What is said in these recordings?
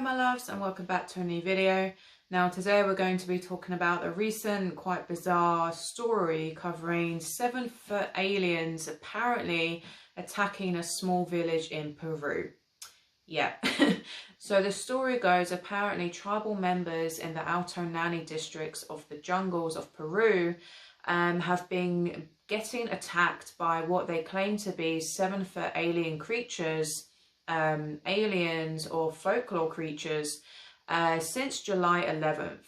my loves, and welcome back to a new video. Now today we're going to be talking about a recent quite bizarre story covering 7-foot aliens apparently attacking a small village in Peru. Yeah. So the story goes, apparently tribal members in the Alto Nani districts of the jungles of Peru have been getting attacked by what they claim to be 7-foot alien creatures, aliens or folklore creatures, since July 11th.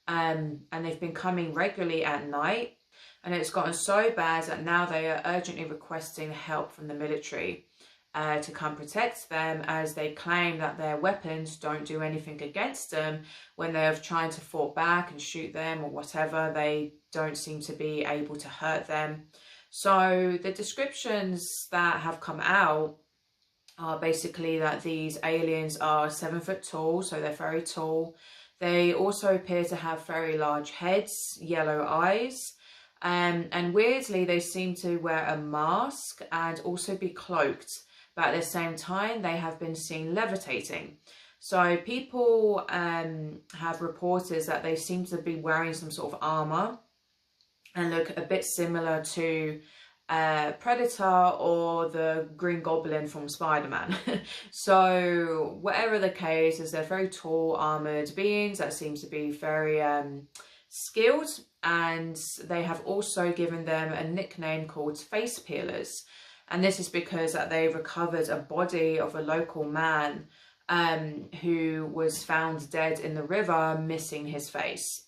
And they've been coming regularly at night, and it's gotten so bad that now they are urgently requesting help from the military to come protect them, as they claim that their weapons don't do anything against them. When they're trying to fall back and shoot them or whatever, they don't seem to be able to hurt them. So the descriptions that have come out are basically that these aliens are 7 foot tall, so they're very tall. They also appear to have very large heads, yellow eyes, and weirdly they seem to wear a mask and also be cloaked, but at the same time they have been seen levitating. So people have reported that they seem to be wearing some sort of armor and look a bit similar to Predator or the Green Goblin from Spider-Man. So whatever the case is, they're very tall armored beings that seem to be very skilled, and they have also given them a nickname called face peelers, and this is because that they recovered a body of a local man who was found dead in the river, missing his face.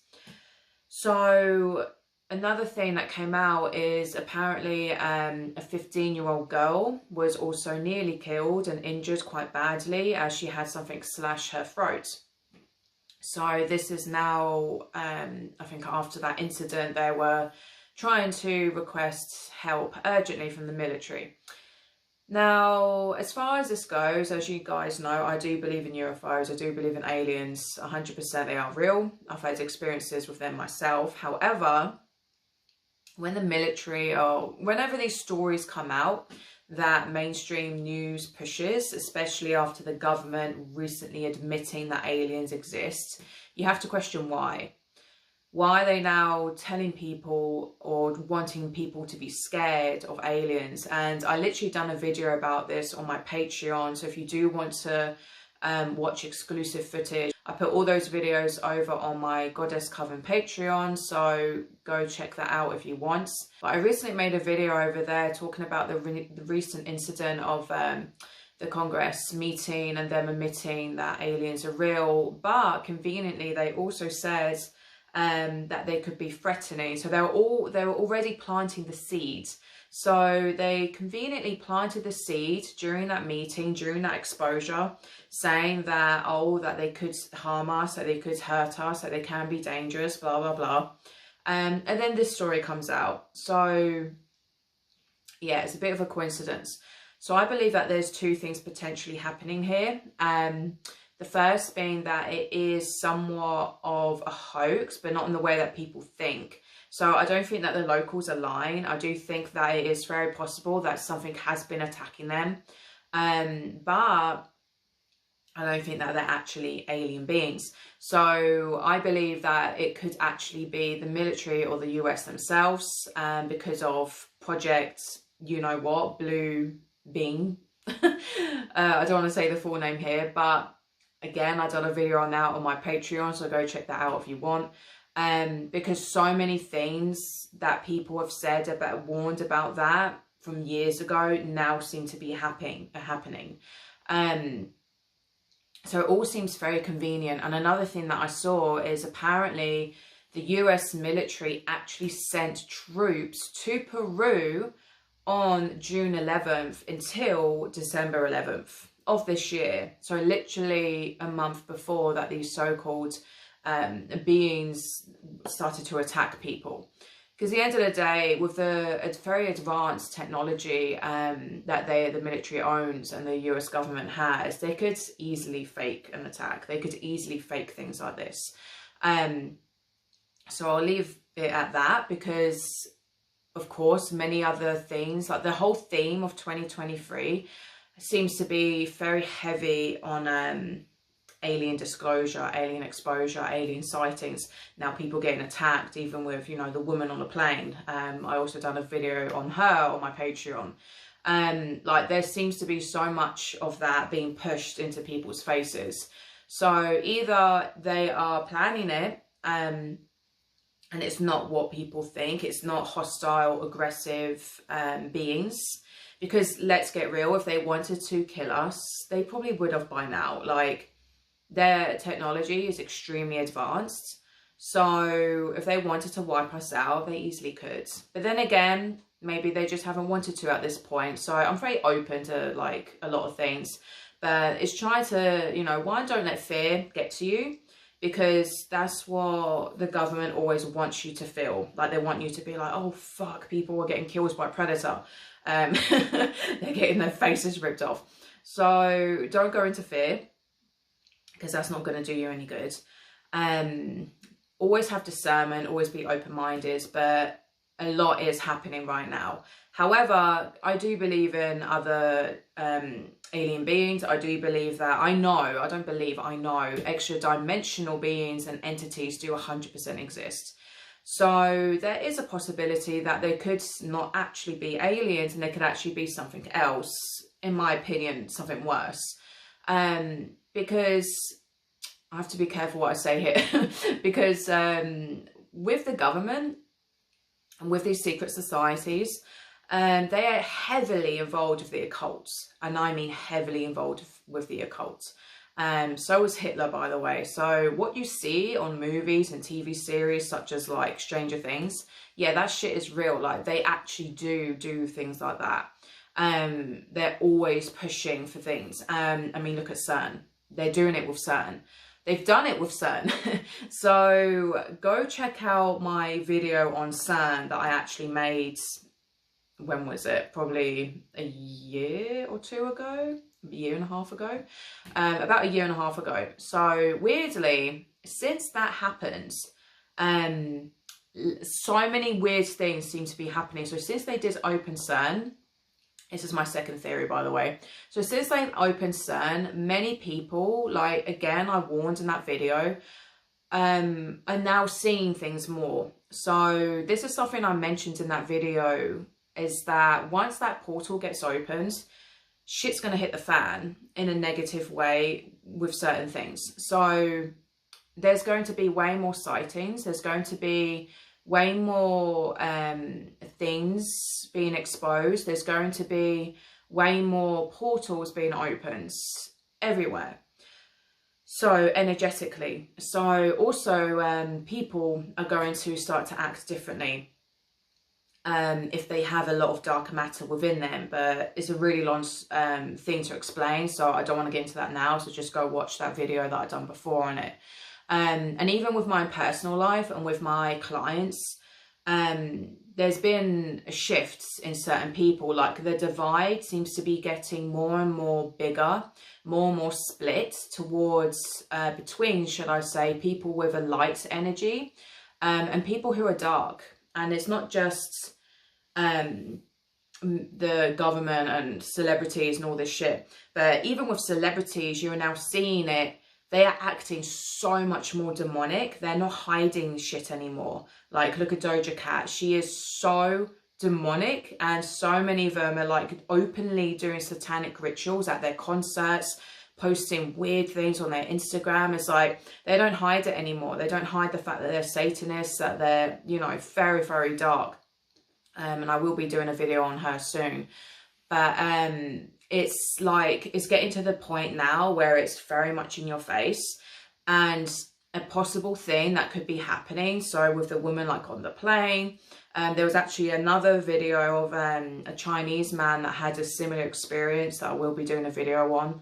So another thing that came out is apparently a 15-year-old girl was also nearly killed and injured quite badly as she had something slash her throat. So this is now, I think after that incident, they were trying to request help urgently from the military. Now, as far as this goes, as you guys know, I do believe in UFOs, I do believe in aliens, 100% they are real. I've had experiences with them myself. However, when the military, or whenever these stories come out that mainstream news pushes, especially after the government recently admitting that aliens exist, you have to question why. Why are they now telling people or wanting people to be scared of aliens? And I literally done a video about this on my Patreon, so if you do want to watch exclusive footage, I put all those videos over on my Goddess Coven Patreon, so go check that out if you want. But I recently made a video over there talking about the recent incident of the Congress meeting and them admitting that aliens are real, but conveniently they also said that they could be threatening. So they were already planting the seeds. So they conveniently planted the seed during that meeting, during that exposure, saying that, oh, that they could harm us, that they could hurt us, that they can be dangerous, blah, blah, blah. And then this story comes out. So yeah, it's a bit of a coincidence. So I believe that there's two things potentially happening here. The first being that it is somewhat of a hoax, but not in the way that people think. So I don't think that the locals are lying. I do think that it is very possible that something has been attacking them. But I don't think that they're actually alien beings. So I believe that it could actually be the military or the US themselves, because of Project, you know what, Blue Beam. I don't want to say the full name here, but again, I've done a video on that on my Patreon, so go check that out if you want. Because so many things that people have said about, warned about that from years ago, now seem to be happening. So it all seems very convenient. And another thing that I saw is apparently the US military actually sent troops to Peru on June 11th until December 11th of this year. So literally a month before that these so-called beings started to attack people. Because at the end of the day, with the very advanced technology that the military owns and the US government has, they could easily fake an attack. They could easily fake things like this. So I'll leave it at that, because of course many other things, like the whole theme of 2023 seems to be very heavy on alien disclosure, alien exposure, alien sightings. Now people getting attacked, even with, you know, the woman on the plane. I also done a video on her on my Patreon. Like there seems to be so much of that being pushed into people's faces. So either they are planning it, and it's not what people think. It's not hostile, aggressive beings. Because let's get real, if they wanted to kill us, they probably would have by now. Like, their technology is extremely advanced. So if they wanted to wipe us out, they easily could. But then again, maybe they just haven't wanted to at this point. So I'm very open to like a lot of things. But it's trying to, you know, one, don't let fear get to you. Because that's what the government always wants you to feel. Like they want you to be like, oh fuck, people are getting killed by a predator. They're getting their faces ripped off. So don't go into fear, because that's not going to do you any good. Always have discernment, always be open-minded, but a lot is happening right now. However, I do believe in other alien beings. I do believe that, I know extra dimensional beings and entities do 100% exist. So there is a possibility that they could not actually be aliens, and they could actually be something else, in my opinion, something worse. Because I have to be careful what I say here, because with the government and with these secret societies, they are heavily involved with the occult, and I mean heavily involved with the occult. So was Hitler, by the way. So what you see on movies and TV series such as like Stranger Things, yeah, that shit is real. Like they actually do things like that. They're always pushing for things. I mean, look at CERN. They're doing it with CERN. They've done it with CERN. So go check out my video on CERN that I actually made. When was it? Probably a year or two ago. A year and a half ago. About a year and a half ago. So weirdly, since that happened, so many weird things seem to be happening. So since they did open CERN, this is my second theory, by the way. So since they've opened CERN, many people, like, again, I warned in that video, are now seeing things more. So this is something I mentioned in that video, is that once that portal gets opened, shit's going to hit the fan in a negative way with certain things. So there's going to be way more sightings. There's going to be way more things being exposed. There's going to be way more portals being opened everywhere. So energetically. So also people are going to start to act differently. If they have a lot of dark matter within them, but it's a really long thing to explain, so I don't want to get into that now, so just go watch that video that I've done before on it. And even with my personal life and with my clients, there's been shifts in certain people. Like the divide seems to be getting more and more bigger, more and more split towards between, should I say, people with a light energy and people who are dark. And it's not just the government and celebrities and all this shit, but even with celebrities, you're now seeing it. They are acting so much more demonic. They're not hiding shit anymore. Like, look at Doja Cat. She is so demonic, and so many of them are like openly doing satanic rituals at their concerts, posting weird things on their Instagram. It's like, they don't hide it anymore. They don't hide the fact that they're Satanists, that they're, you know, very, very dark. And I will be doing a video on her soon. But it's like, it's getting to the point now where it's very much in your face. And a possible thing that could be happening, so with the woman like on the plane, there was actually another video of a Chinese man that had a similar experience that I will be doing a video on.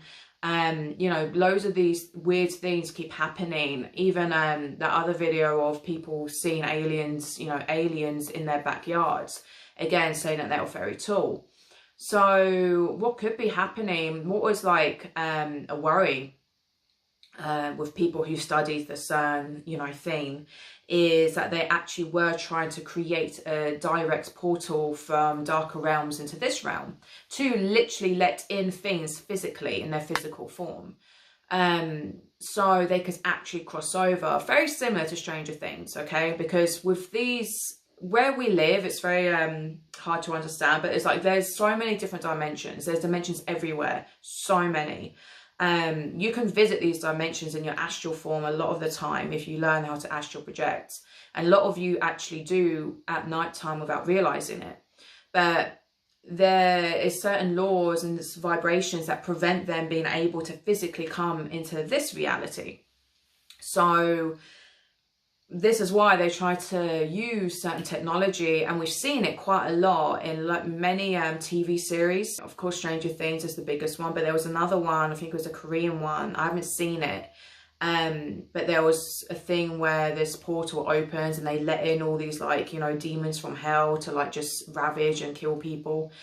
You know, loads of these weird things keep happening. Even that other video of people seeing aliens, you know, aliens in their backyards, again saying that they were very tall. So what could be happening, what was like a worry with people who studied the CERN, you know, thing, is that they actually were trying to create a direct portal from darker realms into this realm to literally let in things physically in their physical form. so they could actually cross over. Very similar to Stranger Things, okay? Because with these, where we live, it's very hard to understand, but it's like there's so many different dimensions. There's dimensions everywhere, so many. You can visit these dimensions in your astral form a lot of the time if you learn how to astral project. And a lot of you actually do at nighttime without realizing it. But there is certain laws and vibrations that prevent them being able to physically come into this reality. So this is why they try to use certain technology, and we've seen it quite a lot in like many TV series. Of course, Stranger Things is the biggest one, but there was another one, I think it was a Korean one. I haven't seen it. But there was a thing where this portal opens and they let in all these like, you know, demons from hell to like just ravage and kill people.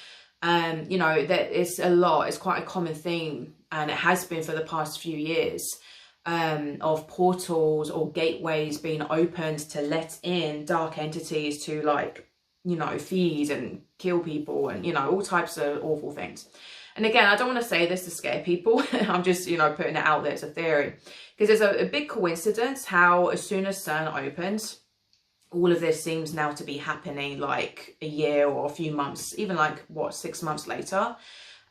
You know, that it's a lot. It's quite a common theme, and it has been for the past few years, of portals or gateways being opened to let in dark entities to like, you know, feed and kill people and, you know, all types of awful things. And again, I don't want to say this to scare people. I'm just, you know, putting it out there as a theory. Because there's a big coincidence how as soon as CERN opened, all of this seems now to be happening like a year or a few months, even like, what, 6 months later.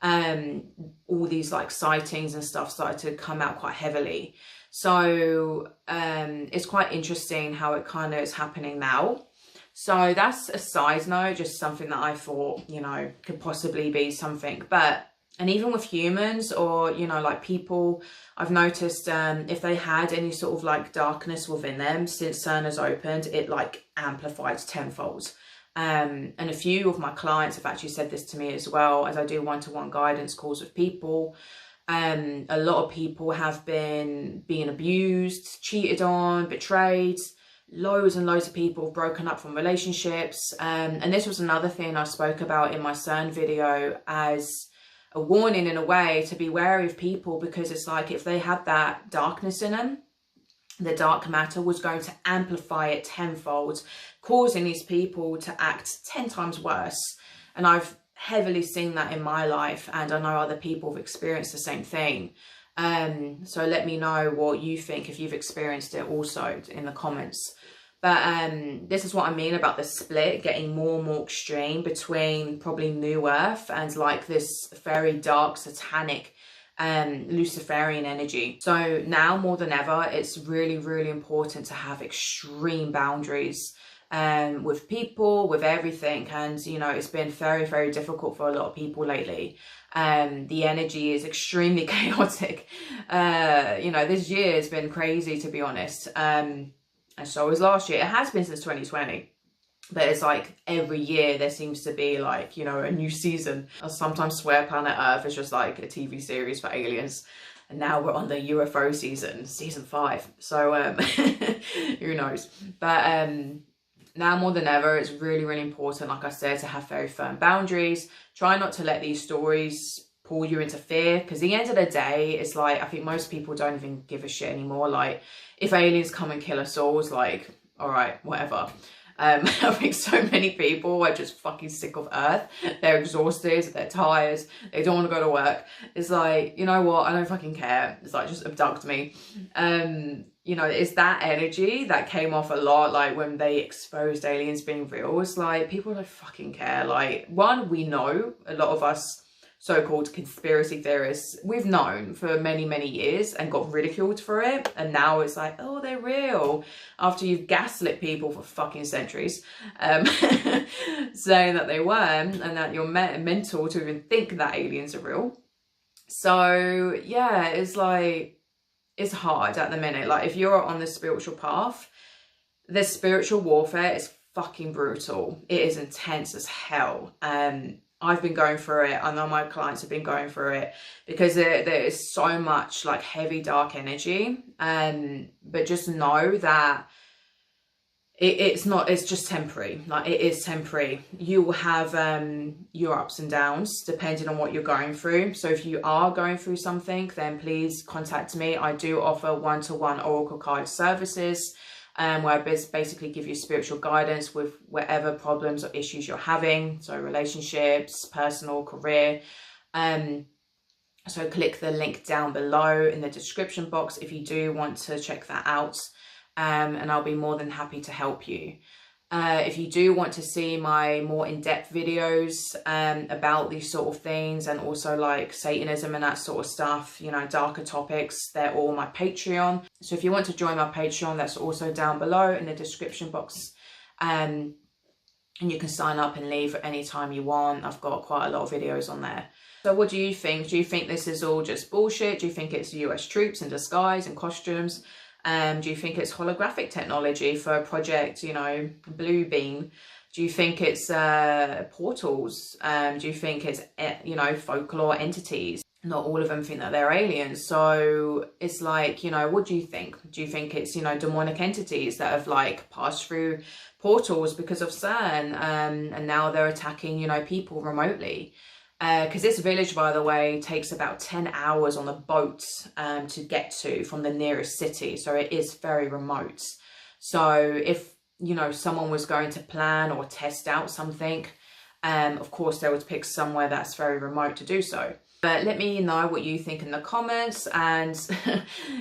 All these like sightings and stuff started to come out quite heavily. So it's quite interesting how it kind of is happening now. So that's a side note, just something that I thought, you know, could possibly be something. But, and even with humans or, you know, like people, I've noticed if they had any sort of like darkness within them, since CERN has opened, it like amplified tenfold. And a few of my clients have actually said this to me as well, as I do one-to-one guidance calls with people. A lot of people have been being abused, cheated on, betrayed. Loads and loads of people have broken up from relationships. And this was another thing I spoke about in my CERN video as a warning in a way to be wary of people, because it's like if they had that darkness in them, the dark matter was going to amplify it tenfold, causing these people to act 10 times worse. And I've heavily seen that in my life, and I know other people have experienced the same thing. So let me know what you think if you've experienced it also in the comments. But this is what I mean about the split getting more and more extreme between probably New Earth and like this very dark satanic Luciferian energy. So now more than ever, it's really, really important to have extreme boundaries with people, with everything. And, you know, it's been very, very difficult for a lot of people lately. The energy is extremely chaotic. You know, this year has been crazy, to be honest. And so was last year. It has been since 2020. But it's like every year there seems to be like, you know, a new season. I sometimes swear Planet Earth is just like a TV series for aliens. And now we're on the UFO season 5. So who knows? But now more than ever, it's really, really important, like I said, to have very firm boundaries. Try not to let these stories pull you into fear, because at the end of the day, it's like, I think most people don't even give a shit anymore. Like, if aliens come and kill us all, it's like, all right, whatever. I think so many people are just fucking sick of Earth. They're exhausted, they're tired, they don't want to go to work. It's like, you know what, I don't fucking care. It's like, just abduct me. You know, it's that energy that came off a lot, like when they exposed aliens being real. It's like, people don't fucking care. Like, one, we know, a lot of us so-called conspiracy theorists, we've known for many, many years and got ridiculed for it. And now it's like, oh, they're real. After you've gaslit people for fucking centuries, saying that they weren't, and that you're mental to even think that aliens are real. So yeah, it's like, it's hard at the minute. Like, if you're on the spiritual path, the spiritual warfare is fucking brutal. It is intense as hell. I've been going through it. I know my clients have been going through it, because there is so much like heavy dark energy. But just know that it's just temporary. Like, it is temporary. You will have your ups and downs depending on what you're going through. So if you are going through something, then please contact me. I do offer one-to-one oracle card services, where I basically give you spiritual guidance with whatever problems or issues you're having. So relationships, personal, career. So click the link down below in the description box if you do want to check that out, and I'll be more than happy to help you. If you do want to see my more in-depth videos about these sort of things, and also like Satanism and that sort of stuff, you know, darker topics, they're all on my Patreon. So if you want to join my Patreon, that's also down below in the description box. And you can sign up and leave at any time you want. I've got quite a lot of videos on there. So what do you think? Do you think this is all just bullshit? Do you think it's US troops in disguise and costumes? Do you think it's holographic technology for Project, you know, Blue Beam? Do you think it's portals? Do you think it's, you know, folklore entities? Not all of them think that they're aliens. So it's like, you know, what do you think? Do you think it's, you know, demonic entities that have like passed through portals because of CERN, and now they're attacking, you know, people remotely? Because this village, by the way, takes about 10 hours on the boat to get to from the nearest city. So it is very remote. So if, you know, someone was going to plan or test out something, of course, they would pick somewhere that's very remote to do so. But let me know what you think in the comments, and,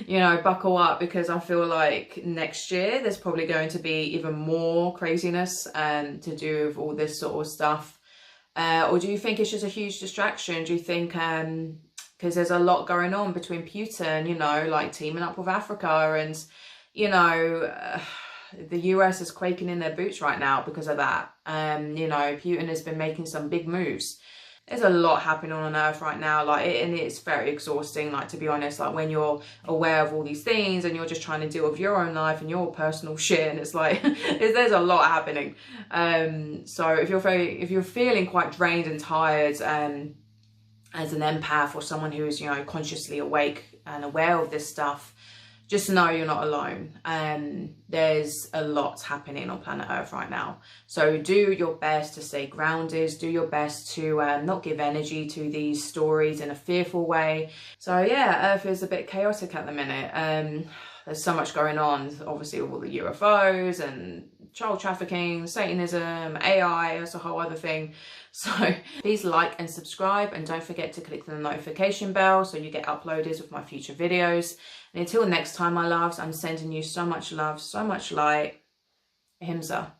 you know, buckle up, because I feel like next year there's probably going to be even more craziness to do with all this sort of stuff. Or do you think it's just a huge distraction? Do you think, because there's a lot going on between Putin, you know, like teaming up with Africa, and, you know, the US is quaking in their boots right now because of that. You know, Putin has been making some big moves. There's a lot happening on Earth right now, like, and it's very exhausting, like, to be honest, like, when you're aware of all these things and you're just trying to deal with your own life and your personal shit, and it's like, there's a lot happening. So if you're feeling quite drained and tired, as an empath or someone who is, you know, consciously awake and aware of this stuff, just know you're not alone. There's a lot happening on planet Earth right now. So do your best to stay grounded. Do your best to not give energy to these stories in a fearful way. So yeah, Earth is a bit chaotic at the minute. There's so much going on, obviously, with all the UFOs and child trafficking, Satanism, AI, that's a whole other thing. So please like and subscribe, and don't forget to click the notification bell so you get uploaded with my future videos. And until next time, my loves, I'm sending you so much love, so much light. Ahimsa.